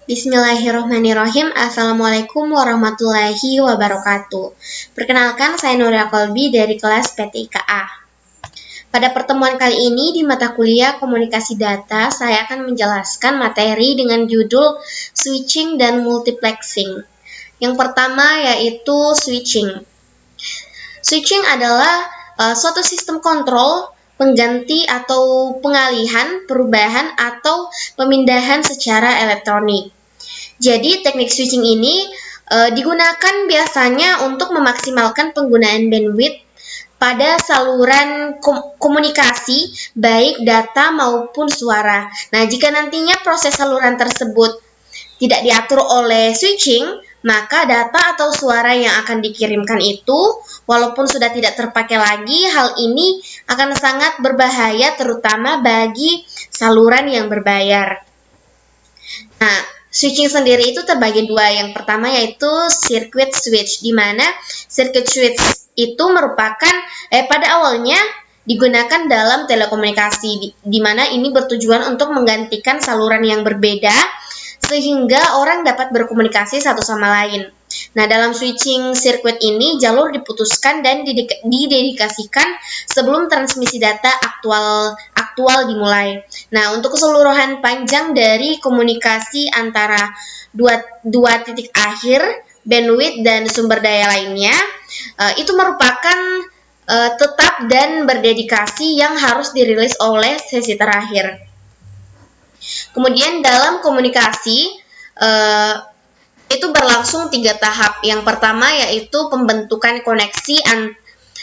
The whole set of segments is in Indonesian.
Bismillahirrahmanirrahim. Assalamualaikum warahmatullahi wabarakatuh. Perkenalkan, saya Nurul Kolbi dari kelas PTIKA. Pada pertemuan kali ini di mata kuliah Komunikasi Data, saya akan menjelaskan materi dengan judul Switching dan Multiplexing. Yang pertama yaitu switching. Switching adalah suatu sistem kontrol pengganti atau pengalihan, perubahan, atau pemindahan secara elektronik. Jadi teknik switching ini digunakan biasanya untuk memaksimalkan penggunaan bandwidth pada saluran komunikasi baik data maupun suara. Nah, jika nantinya proses saluran tersebut tidak diatur oleh switching, maka data atau suara yang akan dikirimkan itu walaupun sudah tidak terpakai lagi, hal ini akan sangat berbahaya terutama bagi saluran yang berbayar. Nah, switching sendiri itu terbagi dua. Yang pertama yaitu circuit switch, di mana circuit switch itu merupakan pada awalnya digunakan dalam telekomunikasi, di mana ini bertujuan untuk menggantikan saluran yang berbeda sehingga orang dapat berkomunikasi satu sama lain. Nah, dalam switching circuit ini jalur diputuskan dan didedikasikan sebelum transmisi data aktual dimulai. Nah, untuk keseluruhan panjang dari komunikasi antara dua titik akhir, bandwidth dan sumber daya lainnya, itu merupakan tetap dan berdedikasi yang harus dirilis oleh sesi terakhir. Kemudian dalam komunikasi itu berlangsung 3 tahap. Yang pertama yaitu pembentukan koneksi,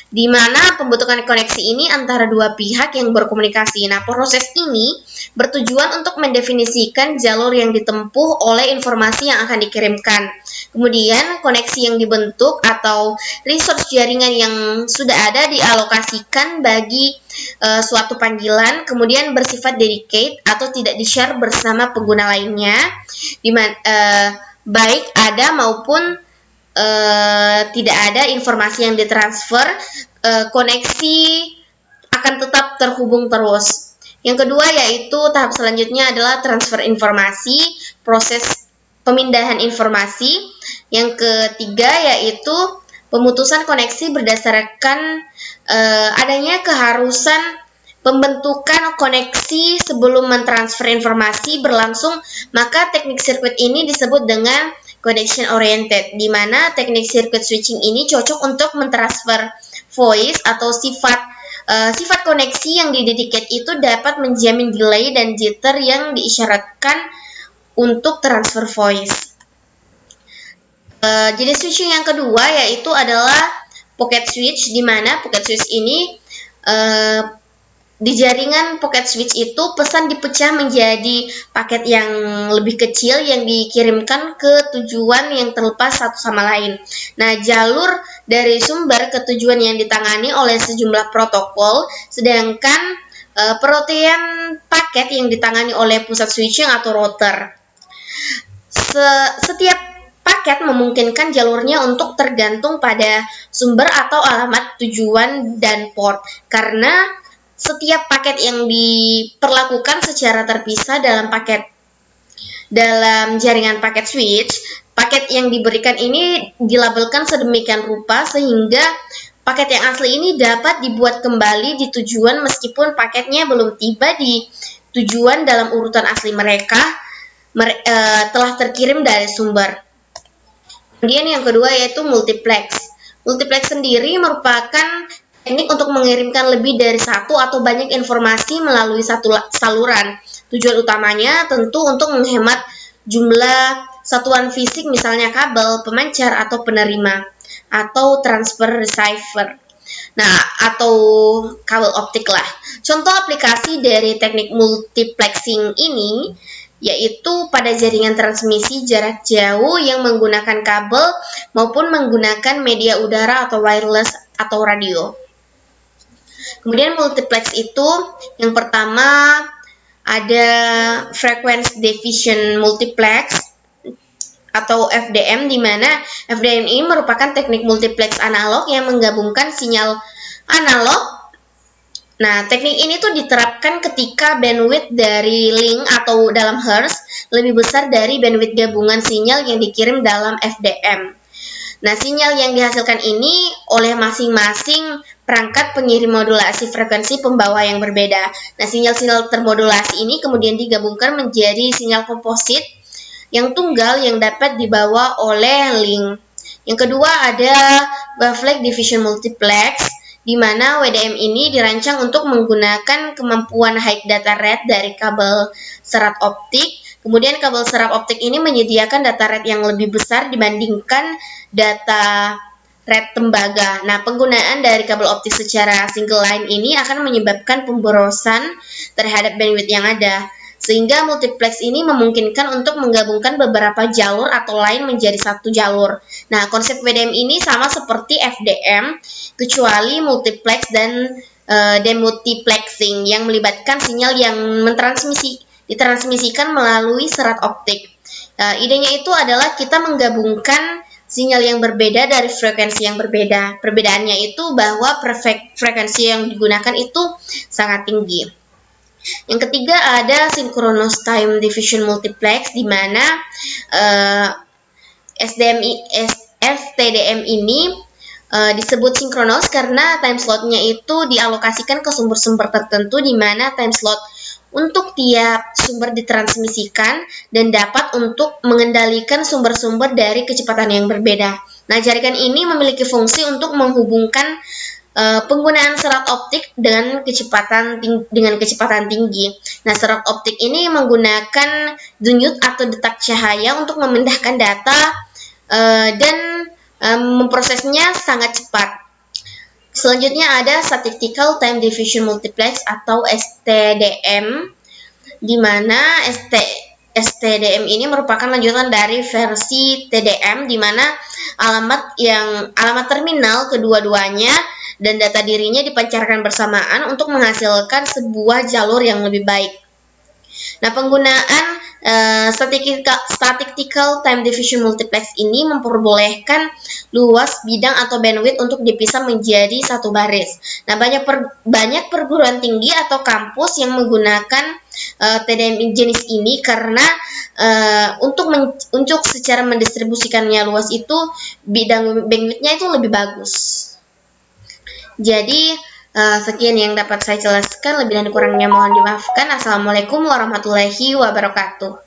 di mana pembentukan koneksi ini antara dua pihak yang berkomunikasi. Nah, proses ini bertujuan untuk mendefinisikan jalur yang ditempuh oleh informasi yang akan dikirimkan. Kemudian koneksi yang dibentuk atau resource jaringan yang sudah ada dialokasikan bagi suatu panggilan, kemudian bersifat dedicate atau tidak di-share bersama pengguna lainnya, baik ada maupun tidak ada informasi yang ditransfer, koneksi akan tetap terhubung terus. Yang kedua yaitu tahap selanjutnya adalah transfer informasi, proses pemindahan informasi. Yang ketiga yaitu pemutusan koneksi berdasarkan adanya keharusan pembentukan koneksi sebelum mentransfer informasi berlangsung, maka teknik sirkuit ini disebut dengan connection oriented, di mana teknik sirkuit switching ini cocok untuk mentransfer voice atau sifat koneksi yang didedicate itu dapat menjamin delay dan jitter yang diisyaratkan untuk transfer voice. Jenis switching yang kedua yaitu adalah pocket switch, di mana pocket switch ini di jaringan pocket switch itu pesan dipecah menjadi paket yang lebih kecil yang dikirimkan ke tujuan yang terlepas satu sama lain. Nah, jalur dari sumber ke tujuan yang ditangani oleh sejumlah protokol, sedangkan perotean paket yang ditangani oleh pusat switching atau router. Setiap paket memungkinkan jalurnya untuk tergantung pada sumber atau alamat tujuan dan port, karena setiap paket yang diperlakukan secara terpisah dalam jaringan paket switch, paket yang diberikan ini dilabelkan sedemikian rupa sehingga paket yang asli ini dapat dibuat kembali di tujuan meskipun paketnya belum tiba di tujuan dalam urutan asli mereka telah terkirim dari sumber. Kemudian yang kedua yaitu multiplex. Multiplex sendiri merupakan teknik untuk mengirimkan lebih dari satu atau banyak informasi melalui satu saluran. Tujuan utamanya tentu untuk menghemat jumlah satuan fisik, misalnya kabel, pemancar, atau penerima, atau transfer receiver. Nah, atau kabel optik lah. Contoh aplikasi dari teknik multiplexing ini yaitu pada jaringan transmisi jarak jauh yang menggunakan kabel maupun menggunakan media udara atau wireless atau radio. Kemudian multiplex itu yang pertama ada frequency division multiplex atau FDM, di mana FDM ini merupakan teknik multiplex analog yang menggabungkan sinyal analog Nah, teknik ini tuh diterapkan ketika bandwidth dari link atau dalam hertz lebih besar dari bandwidth gabungan sinyal yang dikirim dalam FDM. Nah, sinyal yang dihasilkan ini oleh masing-masing perangkat pengirim modulasi frekuensi pembawa yang berbeda. Nah, sinyal-sinyal termodulasi ini kemudian digabungkan menjadi sinyal komposit yang tunggal yang dapat dibawa oleh link. Yang kedua ada wavelength division multiplex, di mana WDM ini dirancang untuk menggunakan kemampuan high data rate dari kabel serat optik. Kemudian kabel serat optik ini menyediakan data rate yang lebih besar dibandingkan data rate tembaga. Nah, penggunaan dari kabel optik secara single line ini akan menyebabkan pemborosan terhadap bandwidth yang ada. Sehingga multiplex ini memungkinkan untuk menggabungkan beberapa jalur atau line menjadi satu jalur. Nah, konsep WDM ini sama seperti FDM, kecuali multiplex dan demultiplexing yang melibatkan sinyal yang ditransmisikan melalui serat optik. Idenya itu adalah kita menggabungkan sinyal yang berbeda dari frekuensi yang berbeda. Perbedaannya itu bahwa frekuensi yang digunakan itu sangat tinggi. Yang ketiga ada synchronous time division multiplex, di mana STDM ini disebut sinkronos karena time slotnya itu dialokasikan ke sumber-sumber tertentu, di mana time slot untuk tiap sumber ditransmisikan dan dapat untuk mengendalikan sumber-sumber dari kecepatan yang berbeda. Nah, jaringan ini memiliki fungsi untuk menghubungkan penggunaan serat optik dengan kecepatan tinggi. Nah, serat optik ini menggunakan denyut atau detak cahaya untuk memindahkan data dan memprosesnya sangat cepat. Selanjutnya ada statistical time division multiplex atau STDM, di mana STDM ini merupakan lanjutan dari versi TDM, di mana alamat terminal kedua-duanya dan data dirinya dipancarkan bersamaan untuk menghasilkan sebuah jalur yang lebih baik. Nah, penggunaan statistical time division multiplex ini memperbolehkan luas bidang atau bandwidth untuk dipisah menjadi satu baris. Nah, banyak perguruan tinggi atau kampus yang menggunakan TDM jenis ini karena untuk secara mendistribusikannya luas itu bidang bandwidthnya itu lebih bagus. Jadi sekian yang dapat saya jelaskan, lebih dan kurangnya mohon dimaafkan. Assalamualaikum warahmatullahi wabarakatuh.